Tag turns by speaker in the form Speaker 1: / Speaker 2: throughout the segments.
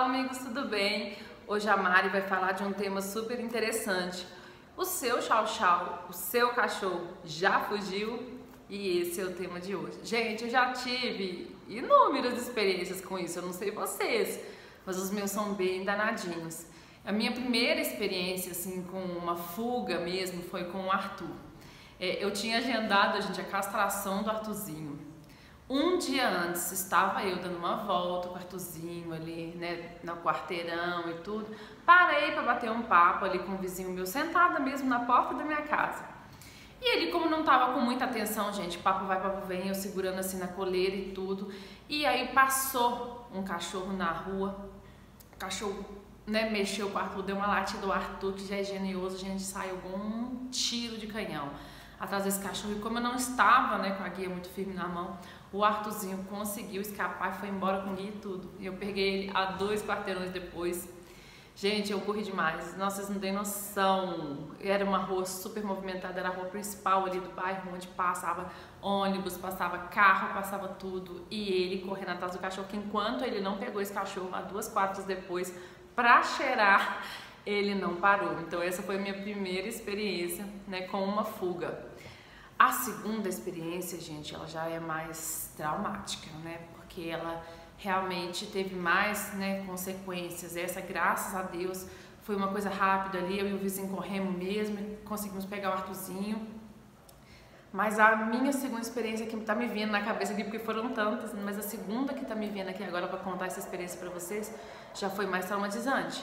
Speaker 1: Fala amigos, tudo bem? Hoje a Mari vai falar de um tema super interessante. O seu chau-chau, o seu cachorro já fugiu? E esse é o tema de hoje. Gente, eu já tive inúmeras experiências com isso, eu não sei vocês, mas os meus são bem danadinhos. A minha primeira experiência assim com uma fuga mesmo foi com o Arthur. Eu tinha agendado, gente, a castração do Arthurzinho. Um dia antes estava eu dando uma volta com o Arthurzinho ali, né, no quarteirão e tudo. Parei para bater um papo ali com um vizinho meu, sentada mesmo na porta da minha casa. E ele, como não estava com muita atenção, gente, papo vai, papo vem, eu segurando assim na coleira e tudo. E aí passou um cachorro na rua, o cachorro, né, mexeu com o Arthur, deu uma latida do Arthur, que já é genioso, a gente saiu com um tiro de canhão atrás desse cachorro. E como eu não estava, né, com a guia muito firme na mão, o Arthurzinho conseguiu escapar e foi embora com guia e tudo. E eu peguei ele a 2 quarteirões depois. Gente, eu corri demais. Nossa, vocês não têm noção. Era uma rua super movimentada, era a rua principal ali do bairro, onde passava ônibus, passava carro, passava tudo. E ele correndo atrás do cachorro, que enquanto ele não pegou esse cachorro a 2 quadras depois pra cheirar, ele não parou. Então essa foi a minha primeira experiência, né, com uma fuga. A segunda experiência, gente, ela já é mais traumática, né? Porque ela realmente teve mais, né, consequências. Essa, graças a Deus, foi uma coisa rápida ali, eu e o vizinho corremos mesmo e conseguimos pegar o Arthurzinho. Mas a minha segunda experiência que tá me vindo na cabeça aqui, porque foram tantas, mas a segunda que tá me vindo aqui agora para contar essa experiência para vocês, já foi mais traumatizante.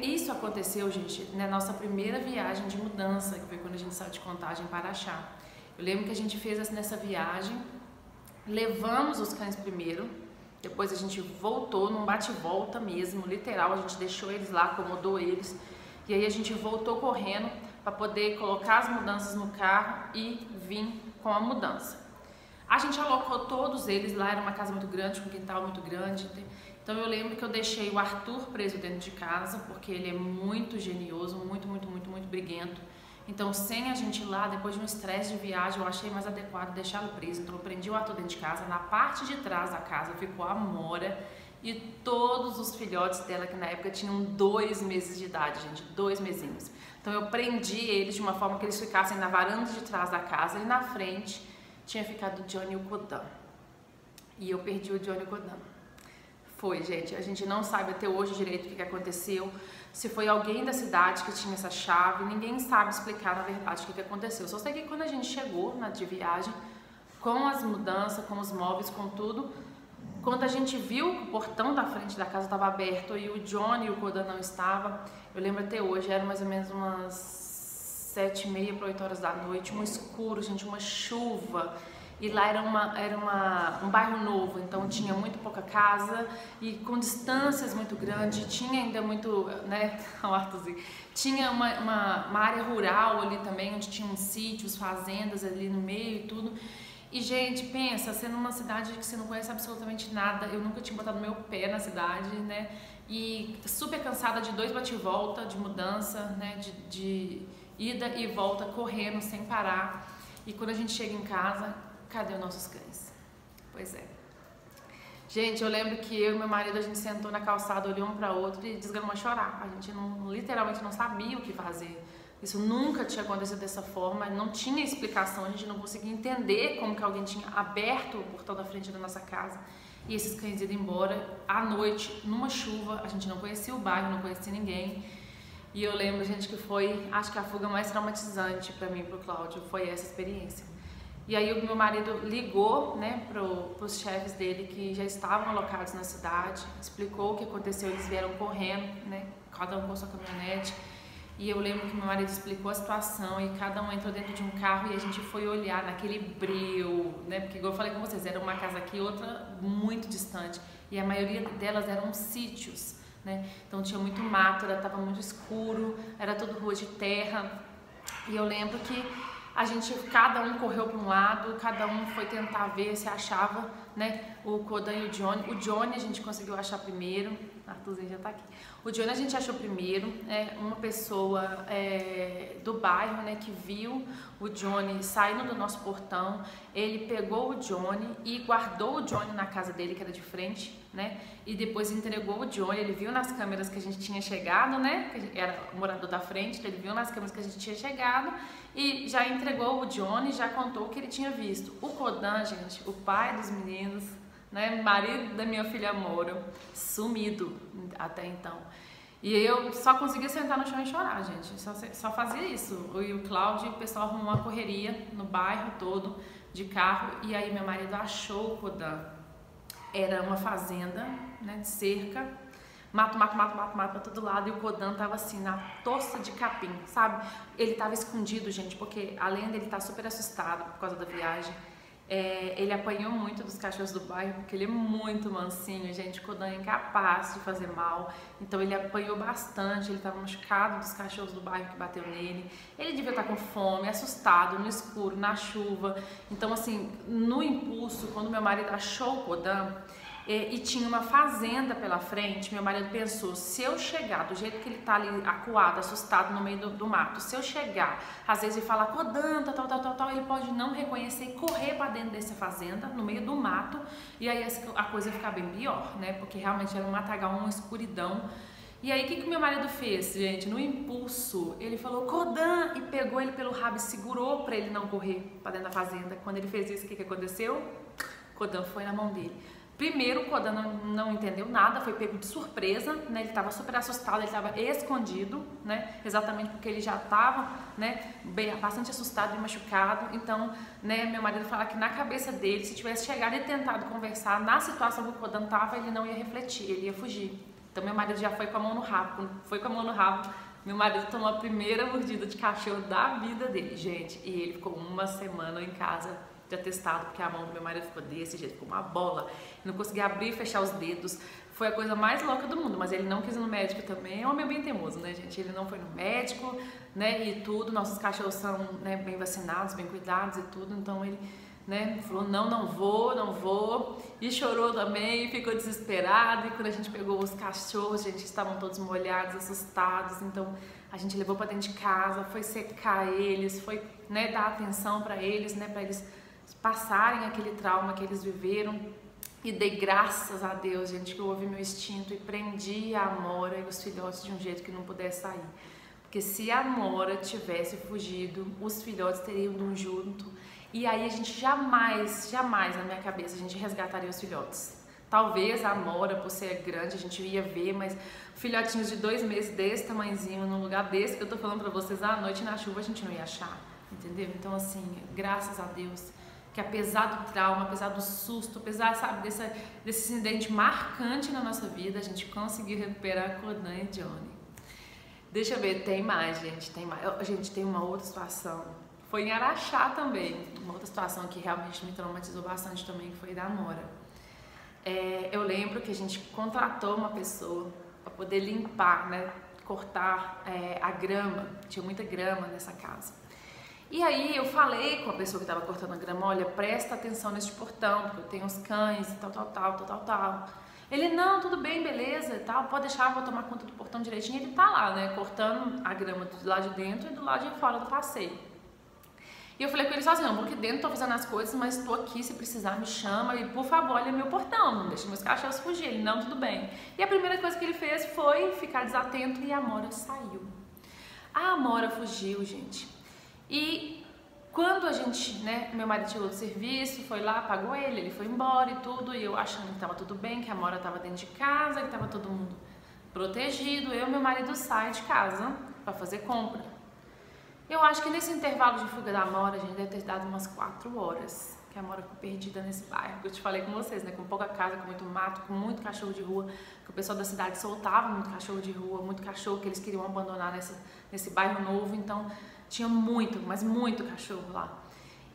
Speaker 1: Isso aconteceu, gente, na nossa primeira viagem de mudança, que foi quando a gente saiu de Contagem para Araxá. Eu lembro que a gente fez nessa viagem, levamos os cães primeiro, depois a gente voltou num bate-volta mesmo, literal, a gente deixou eles lá, acomodou eles, e aí a gente voltou correndo para poder colocar as mudanças no carro e vir com a mudança. A gente alocou todos eles lá, era uma casa muito grande, com um quintal muito grande. Então eu lembro que eu deixei o Arthur preso dentro de casa, porque ele é muito genioso, muito briguento. Então, sem a gente ir lá, depois de um estresse de viagem, eu achei mais adequado deixá-lo preso. Então eu prendi o Arthur dentro de casa. Na parte de trás da casa ficou a Mora e todos os filhotes dela, que na época tinham 2 meses de idade, gente, 2 mesinhos. Então eu prendi eles de uma forma que eles ficassem na varanda de trás da casa, e na frente tinha ficado o Johnny e o Kodan. E eu perdi o Johnny e o Kodan. Foi, gente, a gente não sabe até hoje direito o que aconteceu, se foi alguém da cidade que tinha essa chave, ninguém sabe explicar na verdade o que aconteceu. Só sei que quando a gente chegou de viagem, com as mudanças, com os móveis, com tudo, quando a gente viu que o portão da frente da casa estava aberto e o Johnny e o Kodan não estavam, eu lembro até hoje, era mais ou menos umas 7h30 para 8 horas da noite, um escuro, gente, uma chuva. E lá era um bairro novo, então tinha muito pouca casa e com distâncias muito grandes, tinha ainda muito, né, o Arthurzinho, tinha uma área rural ali também, onde tinha uns sítios, fazendas ali no meio e tudo. E, gente, pensa, sendo uma cidade que você não conhece absolutamente nada, eu nunca tinha botado meu pé na cidade, né, e super cansada de 2 bate-volta, de mudança, né, de ida e volta, correndo sem parar. E quando a gente chega em casa, cadê os nossos cães? Pois é. Gente, eu lembro que eu e meu marido, a gente sentou na calçada, olhou um para outro e desgramou a chorar. A gente literalmente não sabia o que fazer. Isso nunca tinha acontecido dessa forma, não tinha explicação, a gente não conseguia entender como que alguém tinha aberto o portão da frente da nossa casa e esses cães iam embora à noite, numa chuva. A gente não conhecia o bairro, não conhecia ninguém. E eu lembro, gente, que foi, acho que a fuga mais traumatizante para mim e pro Cláudio foi essa experiência. E aí o meu marido ligou, né, pros chefes dele que já estavam alocados na cidade, explicou o que aconteceu, eles vieram correndo, né, cada um com sua caminhonete. E eu lembro que meu marido explicou a situação e cada um entrou dentro de um carro e a gente foi olhar naquele breu, né, porque igual eu falei com vocês, era uma casa aqui, outra muito distante. E a maioria delas eram sítios, né, então tinha muito mato, estava muito escuro, era tudo rua de terra. E eu lembro que cada um correu para um lado, cada um foi tentar ver se achava né? O Kodan e o Johnny. O Johnny a gente conseguiu achar primeiro. Arthurzinho já tá aqui. O Johnny a gente achou primeiro, uma pessoa do bairro, né, que viu o Johnny saindo do nosso portão. Ele pegou o Johnny e guardou o Johnny na casa dele, que era de frente, né? E depois entregou o Johnny. Ele viu nas câmeras que a gente tinha chegado, né? Que era o morador da frente, ele viu nas câmeras que a gente tinha chegado e já entregou o Johnny, já contou o que ele tinha visto. O Kodan, gente, o pai dos meninos, né, marido da minha filha Moura, sumido até então. E eu só conseguia sentar no chão e chorar, gente. Só fazia isso. Eu e o Cláudio, o pessoal arrumou uma correria no bairro todo de carro. E aí meu marido achou o Kodan. Era uma fazenda, né, de cerca. Mato pra todo lado. E o Kodan tava assim, na toça de capim, sabe? Ele tava escondido, gente, porque além dele estar super assustado por causa da viagem, ele apanhou muito dos cachorros do bairro, porque ele é muito mansinho, gente. O Kodan é incapaz de fazer mal, então ele apanhou bastante. Ele estava machucado dos cachorros do bairro que bateu nele. Ele devia estar com fome, assustado, no escuro, na chuva. Então, assim, no impulso, quando meu marido achou o Kodan e tinha uma fazenda pela frente, meu marido pensou: se eu chegar do jeito que ele tá ali acuado, assustado no meio do mato, se eu chegar, às vezes ele falar Kodan, tal, ele pode não reconhecer e correr para dentro dessa fazenda, no meio do mato, e aí a coisa ia ficar bem pior, né? Porque realmente era um matagal, uma escuridão. E aí o que meu marido fez, gente? No impulso, ele falou Kodan e pegou ele pelo rabo e segurou para ele não correr para dentro da fazenda. Quando ele fez isso, o que aconteceu? Kodan foi na mão dele. Primeiro, o Kodan não entendeu nada, foi pego de surpresa, né? Ele estava super assustado, ele estava escondido, né? Exatamente porque ele já estava, né, bastante assustado e machucado. Então, né, meu marido fala que na cabeça dele, se tivesse chegado e tentado conversar na situação que o Kodan estava, ele não ia refletir, ele ia fugir. Então, meu marido já foi com a mão no rabo. Quando foi com a mão no rabo, meu marido tomou a primeira mordida de cachorro da vida dele, gente. E ele ficou uma semana em casa de atestado, porque a mão do meu marido ficou desse jeito, ficou uma bola, não conseguia abrir e fechar os dedos. Foi a coisa mais louca do mundo, mas ele não quis ir no médico também. É um homem bem teimoso, né, gente? Ele não foi no médico, né, e tudo. Nossos cachorros são, né, bem vacinados, bem cuidados e tudo, então ele, né, falou não vou, e chorou também, e ficou desesperado. E quando a gente pegou os cachorros, gente, estavam todos molhados, assustados, então a gente levou para dentro de casa, foi secar eles, foi, né, dar atenção para eles, né, para eles passarem aquele trauma que eles viveram. E dei graças a Deus, gente, que eu ouvi meu instinto e prendi a Amora e os filhotes de um jeito que não pudesse sair. Porque se a Amora tivesse fugido, os filhotes teriam ido junto. E aí a gente jamais na minha cabeça, a gente resgataria os filhotes. Talvez a Amora, por ser grande, a gente ia ver, mas filhotinhos de 2 meses desse tamanhozinho, num lugar desse que eu tô falando pra vocês, à noite na chuva a gente não ia achar, entendeu? Então, assim, graças a Deus, que apesar do trauma, apesar do susto, apesar, sabe, desse incidente marcante na nossa vida, a gente conseguiu recuperar Kodan e Johnny. Deixa eu ver, tem mais, gente, tem mais. Gente, tem uma outra situação. Foi em Araxá também, uma outra situação que realmente me traumatizou bastante também, que foi da Amora. Eu lembro que a gente contratou uma pessoa para poder limpar, né, cortar a grama, tinha muita grama nessa casa. E aí eu falei com a pessoa que estava cortando a grama: olha, presta atenção neste portão, porque eu tenho os cães e tal. Ele: não, tudo bem, beleza e tal, pode deixar, vou tomar conta do portão direitinho. Ele tá lá, né, cortando a grama do lado de dentro e do lado de fora do passeio. E eu falei com ele só assim: não, porque dentro tô fazendo as coisas, mas tô aqui, se precisar me chama e por favor, olha meu portão, não deixe meus cachorros fugir. Ele: não, tudo bem. E a primeira coisa que ele fez foi ficar desatento e a Amora saiu. A Amora fugiu, gente. E quando a gente, né, meu marido chegou do serviço, foi lá, pagou ele foi embora e tudo, e eu achando que tava tudo bem, que a Amora tava dentro de casa, que tava todo mundo protegido, eu e meu marido saem de casa para fazer compra. Eu acho que nesse intervalo de fuga da Amora, a gente deve ter dado umas 4 horas, que a Amora ficou perdida nesse bairro, que eu te falei com vocês, né, com pouca casa, com muito mato, com muito cachorro de rua, que o pessoal da cidade soltava muito cachorro de rua, muito cachorro que eles queriam abandonar nesse bairro novo, então tinha muito, mas muito cachorro lá.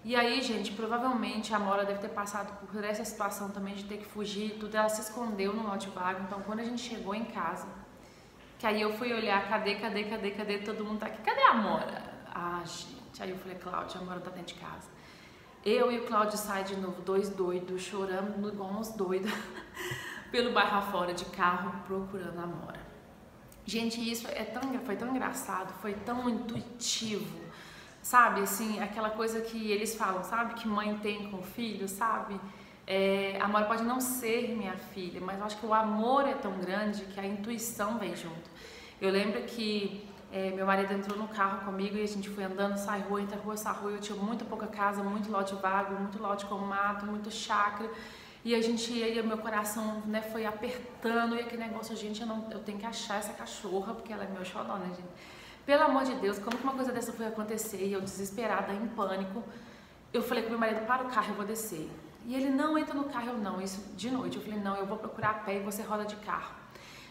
Speaker 1: E aí, gente, provavelmente a Amora deve ter passado por essa situação também de ter que fugir e tudo. Ela se escondeu no lote vago. Então, quando a gente chegou em casa, que aí eu fui olhar, cadê? Todo mundo tá aqui. Cadê a Amora? Ah, gente. Aí eu falei: Cláudia, a Amora tá dentro de casa. Eu e o Cláudio sai de novo, dois doidos, chorando igual uns doidos, pelo bairro afora de carro, procurando a Amora. Gente, isso foi tão engraçado, foi tão intuitivo, sabe? Assim, aquela coisa que eles falam, sabe? Que mãe tem com o filho, sabe? A Amora pode não ser minha filha, mas eu acho que o amor é tão grande que a intuição vem junto. Eu lembro que meu marido entrou no carro comigo e a gente foi andando, sai rua, entra rua, sai rua. Eu tinha muito pouca casa, muito lote vago, muito lote com mato, muito chácara. E a gente ia, e meu coração, né, foi apertando, e aquele negócio, gente, eu tenho que achar essa cachorra, porque ela é meu xodó, né, gente? Pelo amor de Deus, como que uma coisa dessa foi acontecer? E eu desesperada, em pânico, eu falei com meu marido, para o carro, eu vou descer. E ele, não, entra no carro. Eu, não, isso de noite. Eu falei, não, eu vou procurar a pé e você roda de carro.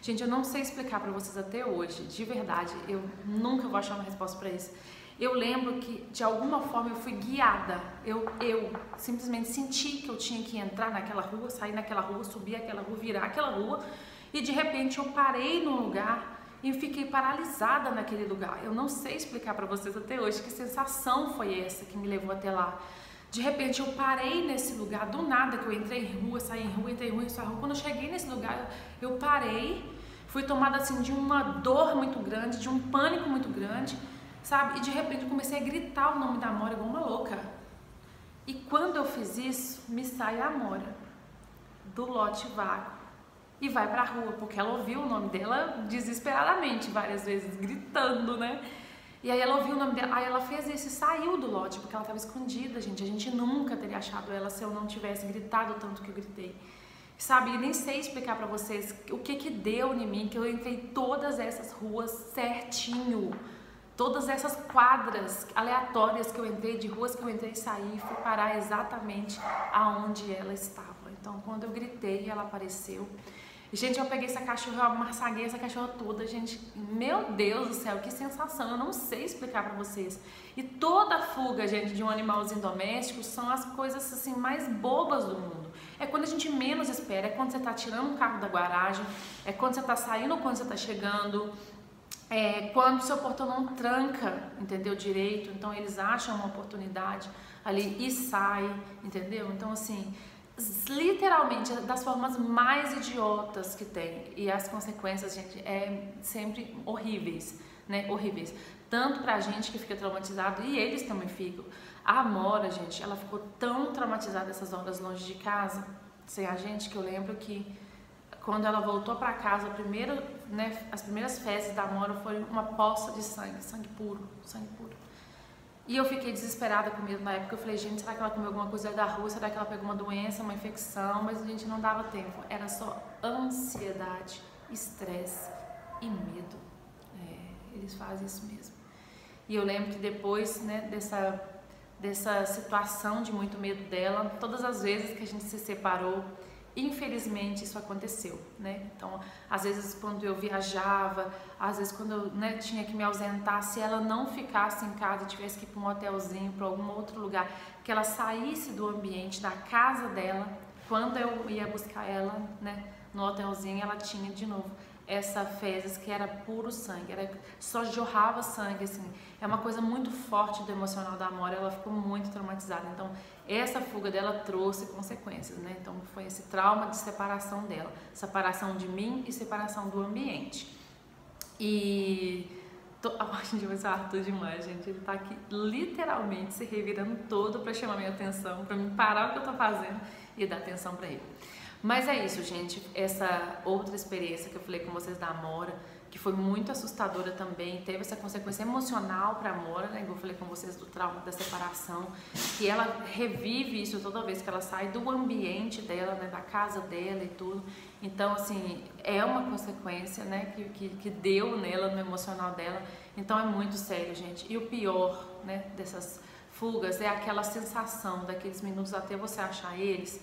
Speaker 1: Gente, eu não sei explicar pra vocês até hoje, de verdade, eu nunca vou achar uma resposta pra isso. Eu lembro que, de alguma forma, eu fui guiada. Eu simplesmente senti que eu tinha que entrar naquela rua, sair naquela rua, subir aquela rua, virar aquela rua. E, de repente, eu parei num lugar e fiquei paralisada naquele lugar. Eu não sei explicar pra vocês até hoje que sensação foi essa que me levou até lá. De repente, eu parei nesse lugar, do nada, que eu entrei em rua, saí em rua, entrei em rua, saí em rua. Quando eu cheguei nesse lugar, eu parei, fui tomada, assim, de uma dor muito grande, de um pânico muito grande, sabe? E de repente eu comecei a gritar o nome da Amora igual uma louca. E quando eu fiz isso, me sai a Amora do lote vago e vai pra rua, porque ela ouviu o nome dela desesperadamente, várias vezes, gritando, né? E aí ela ouviu o nome dela, aí ela fez isso e saiu do lote, porque ela estava escondida, gente. A gente nunca teria achado ela se eu não tivesse gritado tanto que eu gritei. Sabe, e nem sei explicar pra vocês o que deu em mim, que eu entrei todas essas ruas certinho. Todas essas quadras aleatórias que eu entrei, de ruas que eu entrei e saí, fui parar exatamente aonde ela estava. Então, quando eu gritei, ela apareceu. E, gente, eu peguei essa cachorra, eu amassaguei essa cachorra toda, gente. Meu Deus do céu, que sensação, eu não sei explicar pra vocês. E toda fuga, gente, de um animalzinho doméstico são as coisas, assim, mais bobas do mundo. É quando a gente menos espera, é quando você tá tirando um carro da garagem, é quando você tá saindo ou quando você tá chegando. Quando o seu portão não tranca, entendeu, direito, então eles acham uma oportunidade ali e saem, entendeu? Então, assim, literalmente das formas mais idiotas que tem, e as consequências, gente, sempre horríveis, né, horríveis, tanto pra gente que fica traumatizado e eles também ficam. A Amora, gente, ela ficou tão traumatizada essas horas longe de casa, sem a gente, que eu lembro que quando ela voltou para casa, as primeiras fezes da Amora foram uma poça de sangue, sangue puro, sangue puro. E eu fiquei desesperada com medo na época. Eu falei, gente, será que ela comeu alguma coisa da rua? Será que ela pegou uma doença, uma infecção? Mas a gente não dava tempo. Era só ansiedade, estresse e medo. Eles fazem isso mesmo. E eu lembro que depois, né, dessa situação de muito medo dela, todas as vezes que a gente se separou, infelizmente isso aconteceu, né? Então, às vezes quando eu viajava, às vezes quando eu, né, tinha que me ausentar, se ela não ficasse em casa e tivesse que ir para um hotelzinho, para algum outro lugar, que ela saísse do ambiente da casa dela, quando eu ia buscar ela, né, no hotelzinho, ela tinha de novo essa fezes que era puro sangue, só jorrava sangue, assim. É uma coisa muito forte do emocional da Amora, ela ficou muito traumatizada. Então, essa fuga dela trouxe consequências, né? Então, foi esse trauma de separação dela, separação de mim e separação do ambiente. E hoje em dia vai ser Arthur demais, gente. Ele tá aqui literalmente se revirando todo pra chamar minha atenção, pra mim parar o que eu tô fazendo e dar atenção pra ele. Mas é isso, gente, essa outra experiência que eu falei com vocês da Amora, que foi muito assustadora também, teve essa consequência emocional para a Amora, né, que eu falei com vocês do trauma da separação, que ela revive isso toda vez que ela sai do ambiente dela, né, da casa dela e tudo. Então, assim, é uma consequência, né, que deu nela, no emocional dela. Então, é muito sério, gente. E o pior, né, dessas fugas é aquela sensação daqueles minutos até você achar eles,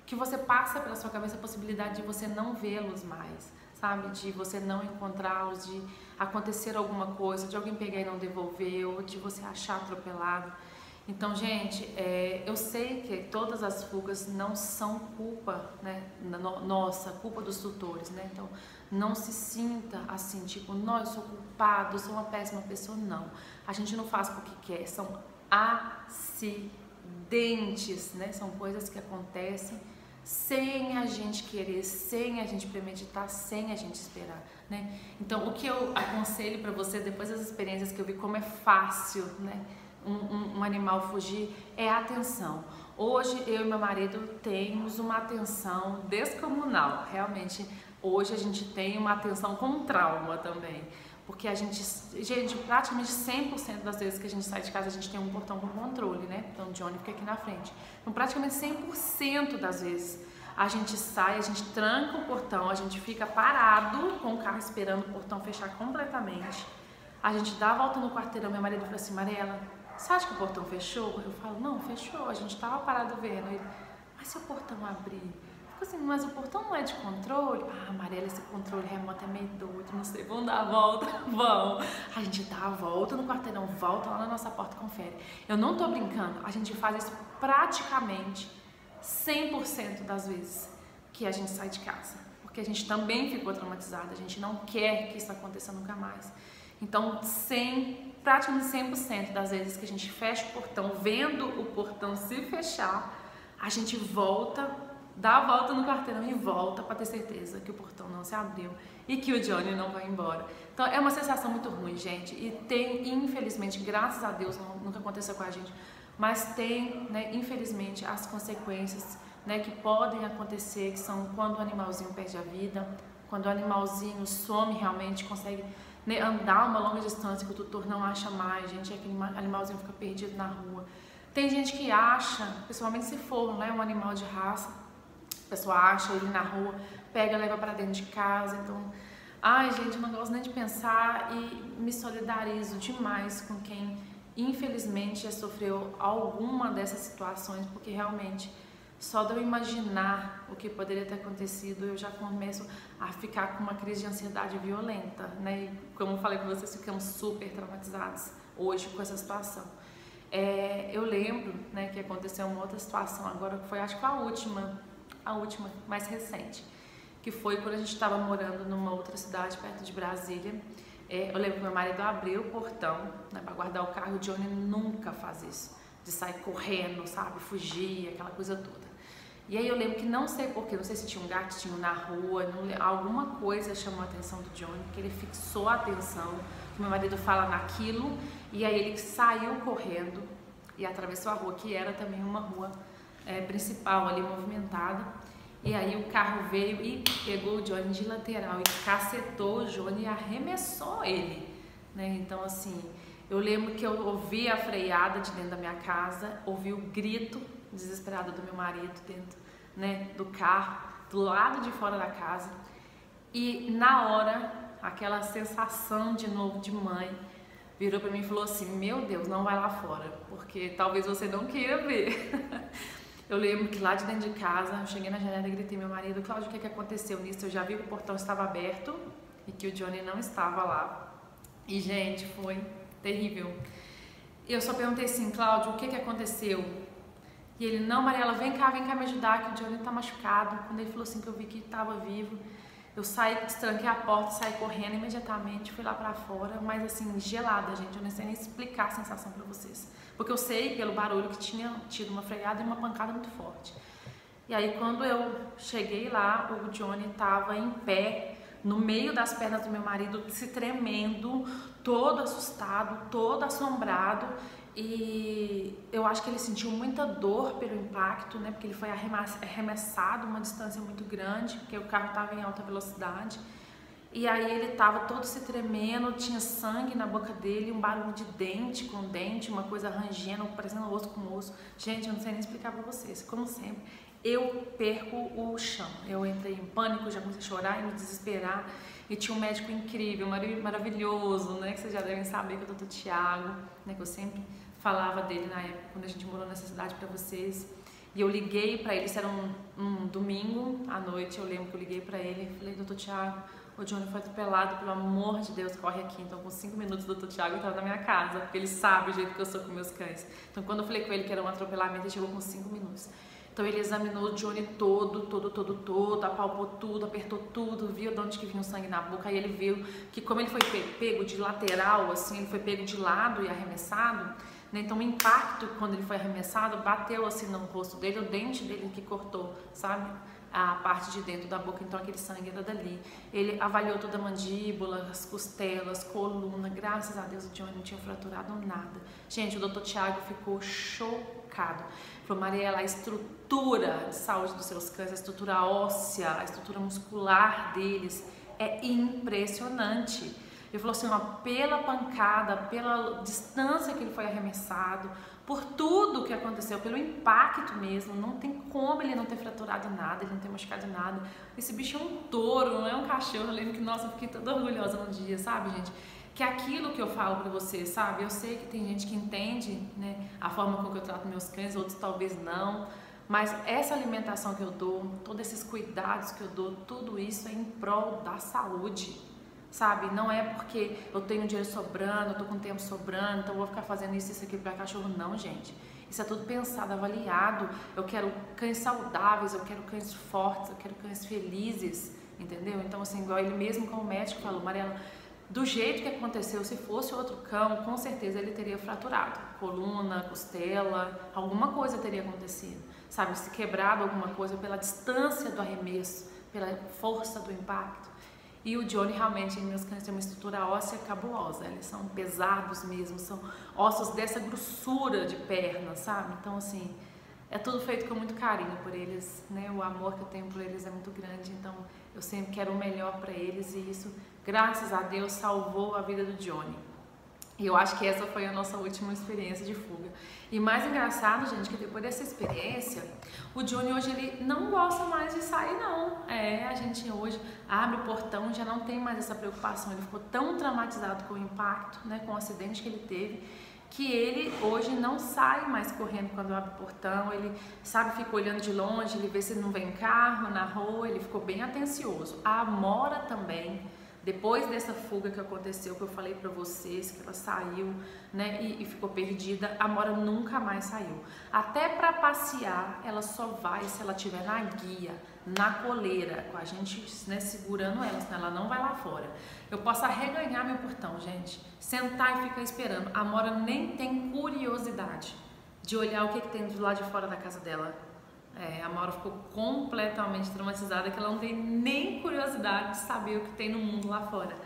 Speaker 1: que você passa pela sua cabeça a possibilidade de você não vê-los mais, sabe? De você não encontrá-los, de acontecer alguma coisa, de alguém pegar e não devolver, ou de você achar atropelado. Então, gente, eu sei que todas as fugas não são culpa, né, nossa, culpa dos tutores, né? Então, não se sinta assim, tipo, não, eu sou culpado, eu sou uma péssima pessoa, não. A gente não faz porque quer, são acidentes, né? São coisas que acontecem sem a gente querer, sem a gente premeditar, sem a gente esperar, né? Então, o que eu aconselho para você, depois das experiências que eu vi, como é fácil, né, um animal fugir, é a atenção. Hoje, eu e meu marido temos uma atenção descomunal. Realmente, hoje a gente tem uma atenção com trauma também. Porque a gente, praticamente 100% das vezes que a gente sai de casa, a gente tem um portão com controle, né? Então o Johnny fica aqui na frente. Então praticamente 100% das vezes a gente sai, a gente tranca o portão, a gente fica parado com o carro esperando o portão fechar completamente. A gente dá a volta no quarteirão, meu marido fala assim, Mariela, você acha que o portão fechou? Eu falo, não, fechou, a gente tava parado vendo. Ele, mas se o portão abrir? Assim, mas o portão não é de controle? Ah, Mariela, esse controle remoto é meio doido, não sei, vamos dar a volta? Vamos. A gente dá a volta no quarteirão, volta lá na nossa porta e confere. Eu não tô brincando, a gente faz isso praticamente 100% das vezes que a gente sai de casa. Porque a gente também ficou traumatizada, a gente não quer que isso aconteça nunca mais. Então, praticamente 100% das vezes que a gente fecha o portão, vendo o portão se fechar, a gente volta, dá a volta no quarteirão e volta para ter certeza que o portão não se abriu e que o Johnny não vai embora. Então é uma sensação muito ruim, gente, e tem, infelizmente, graças a Deus nunca aconteceu com a gente, mas tem, né, infelizmente, as consequências, né, que podem acontecer, que são quando o animalzinho perde a vida, quando o animalzinho some realmente, consegue, né, andar uma longa distância que o tutor não acha mais, gente, aquele animalzinho fica perdido na rua. Tem gente que acha, principalmente se for, né, um animal de raça, a pessoa acha ele na rua, pega, leva para dentro de casa. Então, ai, gente, eu não gosto nem de pensar e me solidarizo demais com quem, infelizmente, já sofreu alguma dessas situações, porque realmente, só de eu imaginar o que poderia ter acontecido, eu já começo a ficar com uma crise de ansiedade violenta, né? E como eu falei para vocês, ficamos super traumatizados hoje com essa situação. Eu lembro, né, que aconteceu uma outra situação agora, que foi, acho que a última, mais recente, que foi quando a gente estava morando numa outra cidade perto de Brasília. Eu lembro que meu marido abriu o portão, né, para guardar o carro. O Johnny nunca faz isso, de sair correndo, sabe, fugir, aquela coisa toda. E aí eu lembro que não sei porquê, não sei se tinha um gatinho na rua, alguma coisa chamou a atenção do Johnny, que ele fixou a atenção, que meu marido fala naquilo, e aí ele saiu correndo e atravessou a rua, que era também uma rua principal ali, movimentada. E aí o carro veio e pegou o Johnny de lateral e cacetou o Johnny e arremessou ele, né? Então, assim, eu lembro que eu ouvi a freada de dentro da minha casa, ouvi o grito desesperado do meu marido dentro, né, do carro, do lado de fora da casa. E na hora, aquela sensação de novo de mãe virou para mim e falou assim, meu Deus, não vai lá fora, porque talvez você não queira ver. Eu lembro que lá de dentro de casa, eu cheguei na janela e gritei meu marido, Cláudio, o que aconteceu nisso? Eu já vi que o portão estava aberto e que o Johnny não estava lá. E, gente, foi terrível. Eu só perguntei assim, Cláudio, o que aconteceu? E ele, não, Mariela, vem cá me ajudar, que o Johnny tá machucado. Quando ele falou assim, que eu vi que estava vivo, eu saí, destranquei a porta, saí correndo imediatamente, fui lá pra fora, mas assim, gelada, gente, eu não sei nem explicar a sensação pra vocês. Porque eu sei pelo barulho que tinha tido uma freada e uma pancada muito forte. E aí quando eu cheguei lá, o Johnny tava em pé, no meio das pernas do meu marido, se tremendo, todo assustado, todo assombrado. E eu acho que ele sentiu muita dor pelo impacto, né? Porque ele foi arremessado uma distância muito grande, porque o carro estava em alta velocidade. E aí ele estava todo se tremendo, tinha sangue na boca dele, um barulho de dente com dente, uma coisa rangendo, parecendo osso com osso. Gente, eu não sei nem explicar para vocês. Como sempre, eu perco o chão. Eu entrei em pânico, já comecei a chorar e me desesperar. E tinha um médico incrível, maravilhoso, né? Que vocês já devem saber, que é o Dr. Tiago, né? Que eu sempre falava dele na época, quando a gente morou nessa cidade, para vocês. E eu liguei para ele, isso era um domingo à noite, eu lembro que eu liguei para ele e falei, Dr. Tiago, o Johnny foi atropelado, pelo amor de Deus, corre aqui. Então, com 5 minutos, o Dr. Tiago estava na minha casa, porque ele sabe o jeito que eu sou com meus cães. Então, quando eu falei com ele que era um atropelamento, ele chegou com 5 minutos. Então, ele examinou o Johnny todo, apalpou tudo, apertou tudo, viu de onde que vinha o sangue na boca. Aí ele viu que, como ele foi pego de lateral, assim, ele foi pego de lado e arremessado, né? Então o impacto quando ele foi arremessado bateu assim no rosto dele, o dente dele que cortou, sabe? A parte de dentro da boca, então aquele sangue era dali. Ele avaliou toda a mandíbula, as costelas, coluna, graças a Deus o Johnny não tinha fraturado nada. Gente, o Dr. Tiago ficou chocado. Falou, Mariela, a estrutura de saúde dos seus cães, a estrutura óssea, a estrutura muscular deles é impressionante. Ele falou assim, ó, pela pancada, pela distância que ele foi arremessado, por tudo que aconteceu, pelo impacto mesmo, não tem como ele não ter fraturado nada, ele não ter machucado nada. Esse bicho é um touro, não é um cachorro. Eu lembro que, nossa, eu fiquei toda orgulhosa no dia, sabe, gente? Que é aquilo que eu falo pra vocês, sabe? Eu sei que tem gente que entende, né, a forma como eu trato meus cães, outros talvez não. Mas essa alimentação que eu dou, todos esses cuidados que eu dou, tudo isso é em prol da saúde. Sabe, não é porque eu tenho dinheiro sobrando, eu tô com tempo sobrando, então eu vou ficar fazendo isso aqui para cachorro, não, gente. Isso é tudo pensado, avaliado. Eu quero cães saudáveis, eu quero cães fortes, eu quero cães felizes, entendeu? Então, assim, igual ele mesmo como médico falou, Mariela, do jeito que aconteceu, se fosse outro cão, com certeza ele teria fraturado. Coluna, costela, alguma coisa teria acontecido. Sabe, se quebrado alguma coisa pela distância do arremesso, pela força do impacto. E o Johnny realmente, meus cães têm uma estrutura óssea cabulosa, eles são pesados mesmo, são ossos dessa grossura de perna, sabe? Então, assim, é tudo feito com muito carinho por eles, né? O amor que eu tenho por eles é muito grande, então eu sempre quero o melhor para eles e isso, graças a Deus, salvou a vida do Johnny. E eu acho que essa foi a nossa última experiência de fuga. E mais engraçado, gente, que depois dessa experiência, o Johnny hoje ele não gosta mais de sair, não. A gente hoje abre o portão, já não tem mais essa preocupação. Ele ficou tão traumatizado com o impacto, né, com o acidente que ele teve, que ele hoje não sai mais correndo quando abre o portão. Ele, sabe, fica olhando de longe, ele vê se não vem carro na rua, ele ficou bem atencioso. A Amora também. Depois dessa fuga que aconteceu, que eu falei pra vocês, que ela saiu, né, e ficou perdida, a Amora nunca mais saiu. Até pra passear, ela só vai se ela estiver na guia, na coleira, com a gente, né, segurando ela, senão ela não vai lá fora. Eu posso arreganhar meu portão, gente, sentar e ficar esperando. A Amora nem tem curiosidade de olhar o que tem do lado de fora da casa dela. A Maura ficou completamente traumatizada, que ela não tem nem curiosidade de saber o que tem no mundo lá fora.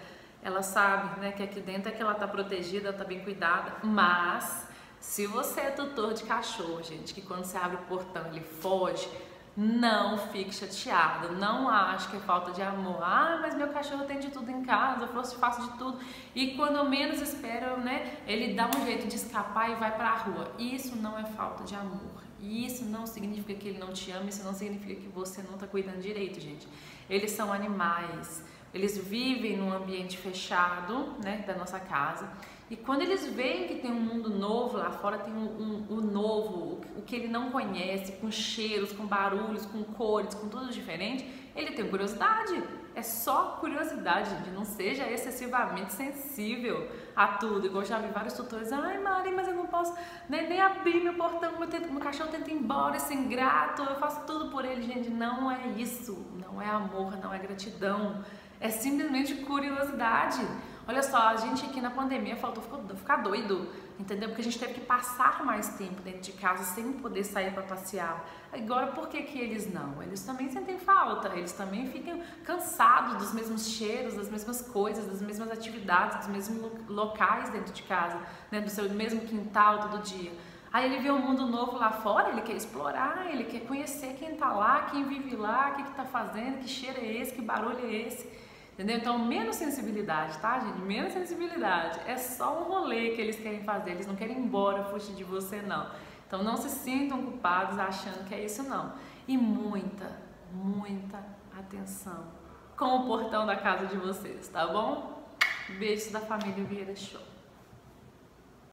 Speaker 1: Ela sabe, né, que aqui dentro é que ela tá protegida, ela tá bem cuidada, mas se você é tutor de cachorro, gente, que quando você abre o portão ele foge, não fique chateado, não ache que é falta de amor. Ah, mas meu cachorro tem de tudo em casa, eu faço de tudo. E quando eu menos espero, né, ele dá um jeito de escapar e vai pra rua. Isso não é falta de amor. E isso não significa que ele não te ama, isso não significa que você não está cuidando direito, gente. Eles são animais, eles vivem num ambiente fechado, né, da nossa casa. E quando eles veem que tem um mundo novo lá fora, tem o novo, o que ele não conhece, com cheiros, com barulhos, com cores, com tudo diferente, ele tem curiosidade. É só curiosidade, gente. Não seja excessivamente sensível a tudo. Igual eu já vi vários tutores, ai Mari, mas eu não posso nem abrir meu portão, meu cachorro tenta ir embora, esse ingrato, eu faço tudo por ele. Gente, não é isso. Não é amor, não é gratidão. É simplesmente curiosidade. Olha só, a gente aqui na pandemia faltou ficar doido, entendeu? Porque a gente teve que passar mais tempo dentro de casa sem poder sair para passear. Agora, por que que eles não? Eles também sentem falta, eles também ficam cansados dos mesmos cheiros, das mesmas coisas, das mesmas atividades, dos mesmos locais dentro de casa, né? Do seu mesmo quintal todo dia. Aí ele vê um mundo novo lá fora, ele quer explorar, ele quer conhecer quem tá lá, quem vive lá, o que que tá fazendo, que cheiro é esse, que barulho é esse. Entendeu? Então, menos sensibilidade, tá, gente? Menos sensibilidade. É só um rolê que eles querem fazer. Eles não querem ir embora, fugir de você, não. Então, não se sintam culpados achando que é isso, não. E muita, muita atenção com o portão da casa de vocês, tá bom? Beijos da família Vieira Show.